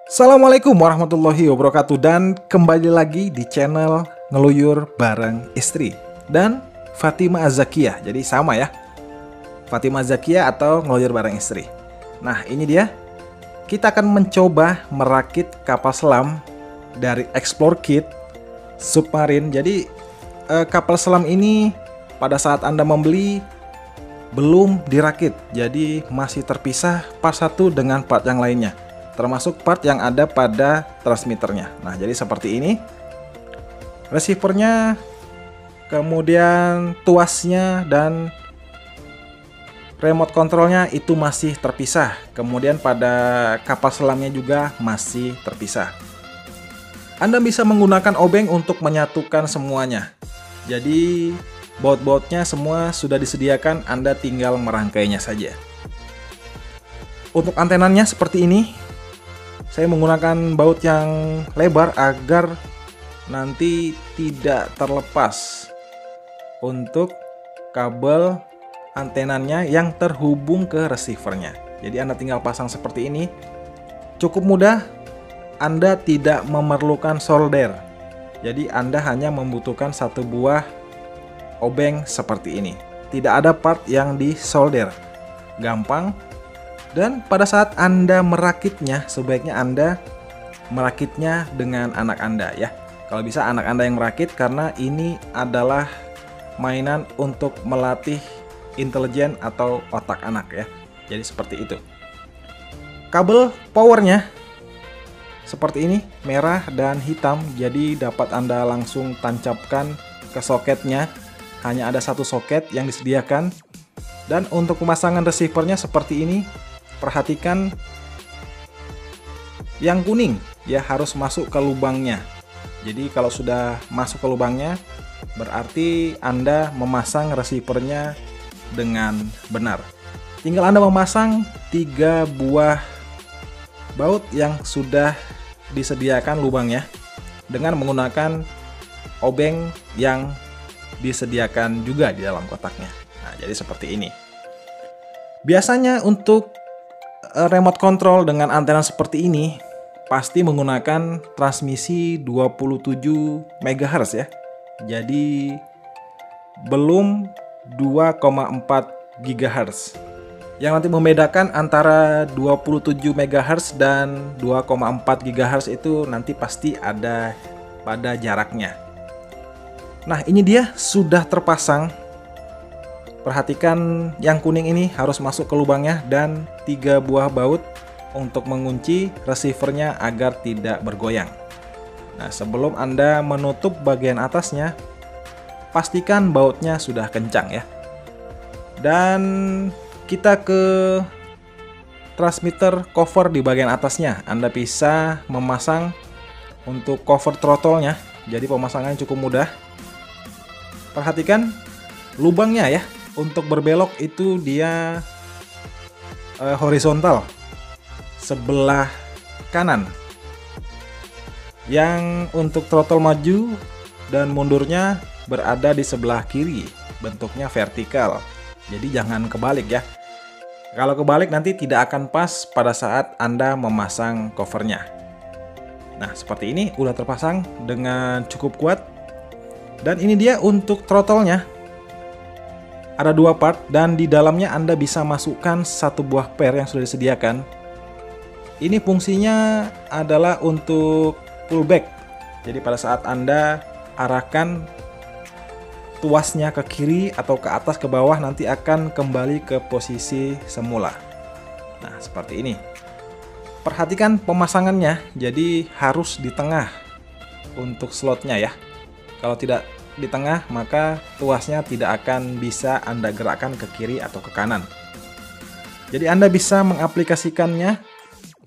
Assalamualaikum warahmatullahi wabarakatuh, dan kembali lagi di channel Ngeluyur Bareng Istri dan Fatima Az-Zakiyah. Jadi sama ya, Fatima Az-Zakiyah atau Ngeluyur Bareng Istri. Nah ini dia, kita akan mencoba merakit kapal selam dari Explore Kit Submarine. Jadi kapal selam ini pada saat Anda membeli belum dirakit, jadi masih terpisah part satu dengan part yang lainnya, termasuk part yang ada pada transmitternya. Nah jadi seperti ini, receivernya, kemudian tuasnya dan remote controlnya itu masih terpisah. Kemudian pada kapal selamnya juga masih terpisah. Anda bisa menggunakan obeng untuk menyatukan semuanya. Jadi baut-bautnya semua sudah disediakan, Anda tinggal merangkainya saja. Untuk antenanya seperti ini. Saya menggunakan baut yang lebar agar nanti tidak terlepas untuk kabel antenanya yang terhubung ke receivernya. Jadi Anda tinggal pasang seperti ini. Cukup mudah, Anda tidak memerlukan solder. Jadi Anda hanya membutuhkan satu buah obeng seperti ini. Tidak ada part yang disolder. Gampang. Dan pada saat Anda merakitnya, sebaiknya Anda merakitnya dengan anak Anda ya. Kalau bisa anak Anda yang merakit, karena ini adalah mainan untuk melatih intelijen atau otak anak ya. Jadi seperti itu. Kabel powernya seperti ini, merah dan hitam. Jadi dapat Anda langsung tancapkan ke soketnya. Hanya ada satu soket yang disediakan. Dan untuk pemasangan receivernya seperti ini. Perhatikan yang kuning ya, harus masuk ke lubangnya. Jadi kalau sudah masuk ke lubangnya, berarti Anda memasang receivernya dengan benar. Tinggal Anda memasang 3 buah baut yang sudah disediakan lubangnya dengan menggunakan obeng yang disediakan juga di dalam kotaknya. Nah, jadi seperti ini. Biasanya untuk remote control dengan antena seperti ini pasti menggunakan transmisi 27 MHz ya. Jadi belum 2,4 GHz. Yang nanti membedakan antara 27 MHz dan 2,4 GHz itu nanti pasti ada pada jaraknya. Nah, ini dia sudah terpasang. Perhatikan yang kuning ini harus masuk ke lubangnya dan 3 buah baut untuk mengunci receivernya agar tidak bergoyang. Nah, sebelum Anda menutup bagian atasnya, pastikan bautnya sudah kencang ya. Dan kita ke transmitter cover di bagian atasnya. Anda bisa memasang untuk cover throttle-nya. Jadi pemasangannya cukup mudah. Perhatikan lubangnya ya. Untuk berbelok itu dia horizontal sebelah kanan. Yang untuk throttle maju dan mundurnya berada di sebelah kiri, bentuknya vertikal. Jadi jangan kebalik ya. Kalau kebalik nanti tidak akan pas pada saat Anda memasang covernya. Nah, seperti ini udah terpasang dengan cukup kuat. Dan ini dia untuk throttle-nya. Ada 2 part dan di dalamnya Anda bisa masukkan 1 buah per yang sudah disediakan. Ini fungsinya adalah untuk pullback. Jadi pada saat Anda arahkan tuasnya ke kiri atau ke atas ke bawah, nanti akan kembali ke posisi semula. Nah, seperti ini. Perhatikan pemasangannya, jadi harus di tengah untuk slotnya ya. Kalau tidak di tengah, maka tuasnya tidak akan bisa Anda gerakkan ke kiri atau ke kanan. Jadi Anda bisa mengaplikasikannya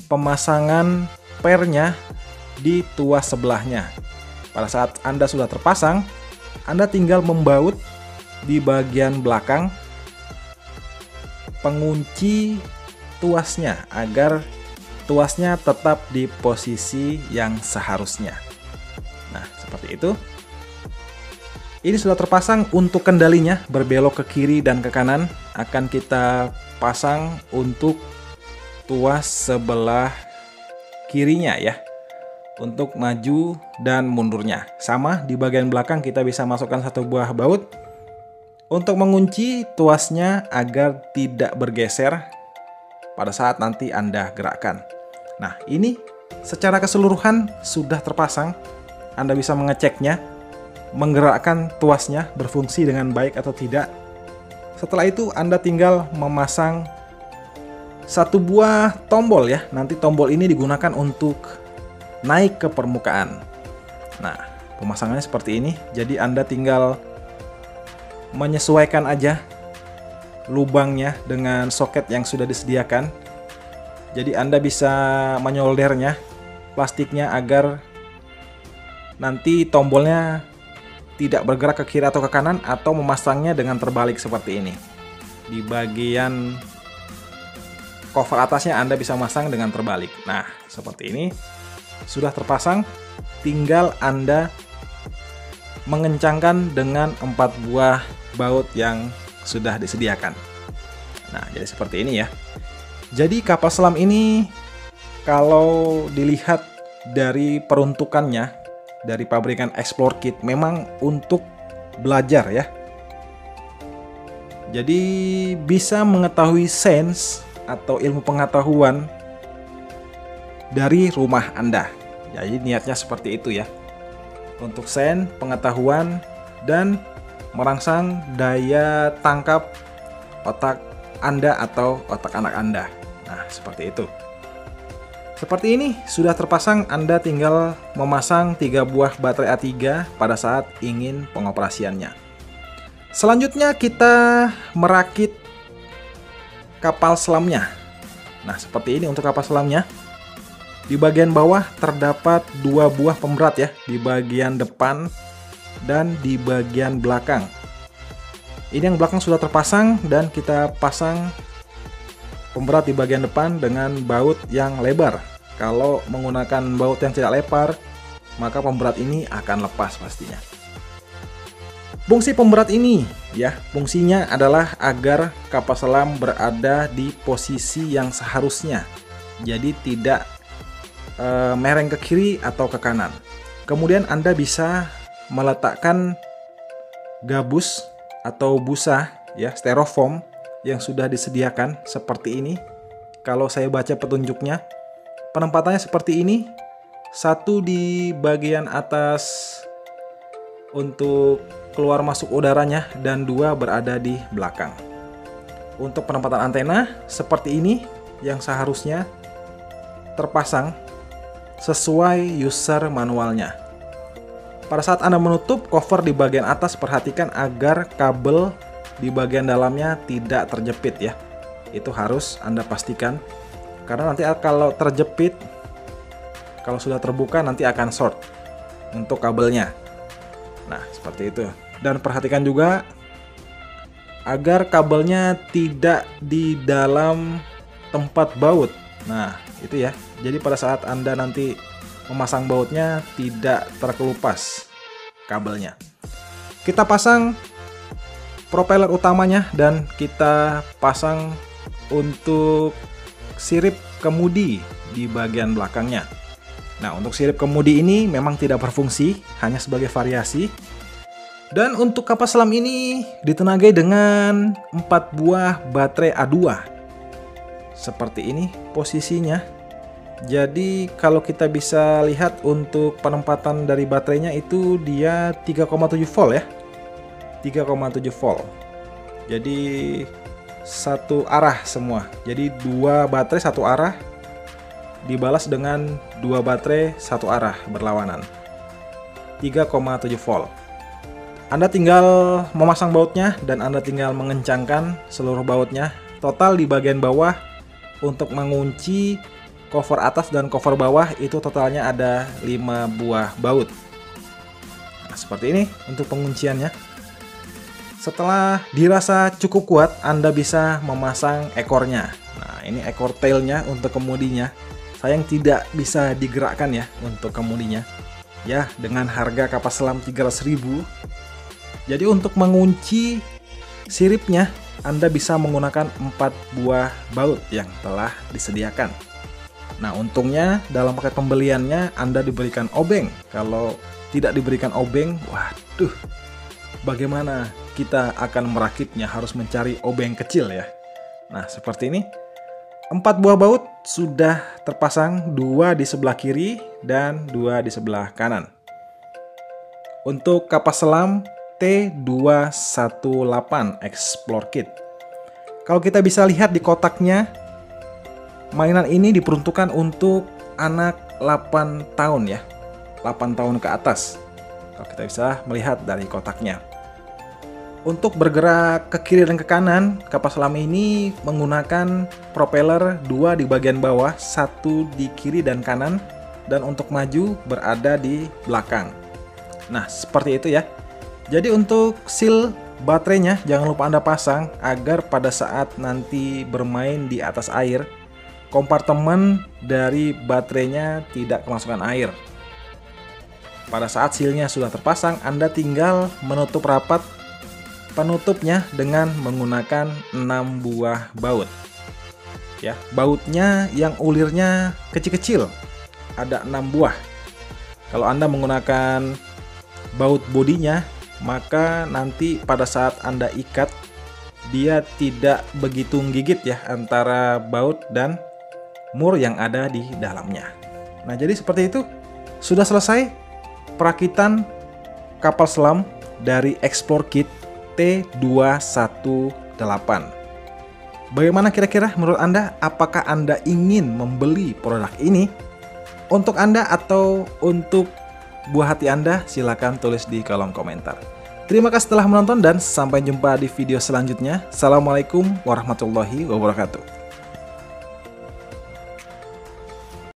pemasangan pernya di tuas sebelahnya. Pada saat Anda sudah terpasang, Anda tinggal membaut di bagian belakang pengunci tuasnya agar tuasnya tetap di posisi yang seharusnya. Nah, seperti itu. Ini sudah terpasang. Untuk kendalinya berbelok ke kiri dan ke kanan akan kita pasang untuk tuas sebelah kirinya ya, untuk maju dan mundurnya. Sama di bagian belakang kita bisa masukkan satu buah baut untuk mengunci tuasnya agar tidak bergeser pada saat nanti Anda gerakkan. Nah, ini secara keseluruhan sudah terpasang. Anda bisa mengeceknya, menggerakkan tuasnya berfungsi dengan baik atau tidak. Setelah itu Anda tinggal memasang satu buah tombol ya. Nanti tombol ini digunakan untuk naik ke permukaan. Nah, pemasangannya seperti ini. Jadi Anda tinggal menyesuaikan aja lubangnya dengan soket yang sudah disediakan. Jadi Anda bisa menyoldernya plastiknya agar nanti tombolnya tidak bergerak ke kiri atau ke kanan, atau memasangnya dengan terbalik seperti ini. Di bagian cover atasnya Anda bisa masang dengan terbalik. Nah, seperti ini sudah terpasang, tinggal Anda mengencangkan dengan 4 buah baut yang sudah disediakan. Nah, jadi seperti ini ya. Jadi kapal selam ini kalau dilihat dari peruntukannya dari pabrikan Explore Kit memang untuk belajar ya. Jadi bisa mengetahui sense atau ilmu pengetahuan dari rumah Anda. Jadi niatnya seperti itu ya. Untuk sense, pengetahuan, dan merangsang daya tangkap otak Anda atau otak anak Anda. Nah, seperti itu. Seperti ini sudah terpasang, Anda tinggal memasang 3 buah baterai A3 pada saat ingin pengoperasiannya. Selanjutnya kita merakit kapal selamnya. Nah, seperti ini untuk kapal selamnya. Di bagian bawah terdapat 2 buah pemberat ya, di bagian depan dan di bagian belakang. Ini yang belakang sudah terpasang dan kita pasang pemberat di bagian depan dengan baut yang lebar. Kalau menggunakan baut yang tidak lebar, maka pemberat ini akan lepas pastinya. Fungsi pemberat ini ya, fungsinya adalah agar kapal selam berada di posisi yang seharusnya. Jadi tidak mereng ke kiri atau ke kanan. Kemudian Anda bisa meletakkan gabus atau busa ya, styrofoam yang sudah disediakan seperti ini. Kalau saya baca petunjuknya, penempatannya seperti ini. Satu di bagian atas untuk keluar masuk udaranya dan 2 berada di belakang. Untuk penempatan antena seperti ini yang seharusnya terpasang sesuai user manualnya. Pada saat Anda menutup cover di bagian atas, perhatikan agar kabel di bagian dalamnya tidak terjepit ya. Itu harus Anda pastikan, karena nanti kalau terjepit, kalau sudah terbuka nanti akan short untuk kabelnya. Nah, seperti itu. Dan perhatikan juga agar kabelnya tidak di dalam tempat baut. Nah, itu ya. Jadi pada saat Anda nanti memasang bautnya tidak terkelupas kabelnya. Kita pasang propeller utamanya dan kita pasang untuk sirip kemudi di bagian belakangnya. Nah, untuk sirip kemudi ini memang tidak berfungsi, hanya sebagai variasi. Dan untuk kapal selam ini ditenagai dengan 4 buah baterai A2. Seperti ini posisinya. Jadi kalau kita bisa lihat untuk penempatan dari baterainya itu dia 3,7 volt ya. 3,7 volt. Jadi satu arah semua. Jadi 2 baterai satu arah dibalas dengan 2 baterai satu arah berlawanan. 3,7 volt. Anda tinggal memasang bautnya dan Anda tinggal mengencangkan seluruh bautnya. Total di bagian bawah untuk mengunci cover atas dan cover bawah itu totalnya ada 5 buah baut. Nah, seperti ini untuk pengunciannya. Setelah dirasa cukup kuat, Anda bisa memasang ekornya. Nah, ini ekor tailnya untuk kemudinya. Sayang tidak bisa digerakkan ya untuk kemudinya. Ya, dengan harga kapal selam 300.000. Jadi untuk mengunci siripnya Anda bisa menggunakan 4 buah baut yang telah disediakan. Nah, untungnya dalam paket pembeliannya Anda diberikan obeng. Kalau tidak diberikan obeng, waduh, bagaimana kita akan merakitnya, harus mencari obeng kecil ya. Nah, seperti ini. 4 buah baut sudah terpasang, 2 di sebelah kiri dan 2 di sebelah kanan. Untuk kapas selam T218 Explore Kit. Kalau kita bisa lihat di kotaknya, mainan ini diperuntukkan untuk anak 8 tahun ya. 8 tahun ke atas. Kalau kita bisa melihat dari kotaknya. Untuk bergerak ke kiri dan ke kanan, kapas selam ini menggunakan propeller 2 di bagian bawah, 1 di kiri dan kanan, dan untuk maju berada di belakang. Nah, seperti itu ya. Jadi untuk seal baterainya jangan lupa Anda pasang agar pada saat nanti bermain di atas air, kompartemen dari baterainya tidak kemasukan air. Pada saat sealnya sudah terpasang, Anda tinggal menutup rapat penutupnya dengan menggunakan 6 buah baut. Ya, bautnya yang ulirnya kecil-kecil. Ada 6 buah. Kalau Anda menggunakan baut bodinya, maka nanti pada saat Anda ikat, dia tidak begitu menggigit ya antara baut dan mur yang ada di dalamnya. Nah, jadi seperti itu. Sudah selesai perakitan kapal selam dari Explore Kit T218. Bagaimana kira-kira menurut Anda? Apakah Anda ingin membeli produk ini? Untuk Anda atau untuk buah hati Anda? Silahkan tulis di kolom komentar. Terima kasih telah menonton dan sampai jumpa di video selanjutnya. Assalamualaikum warahmatullahi wabarakatuh.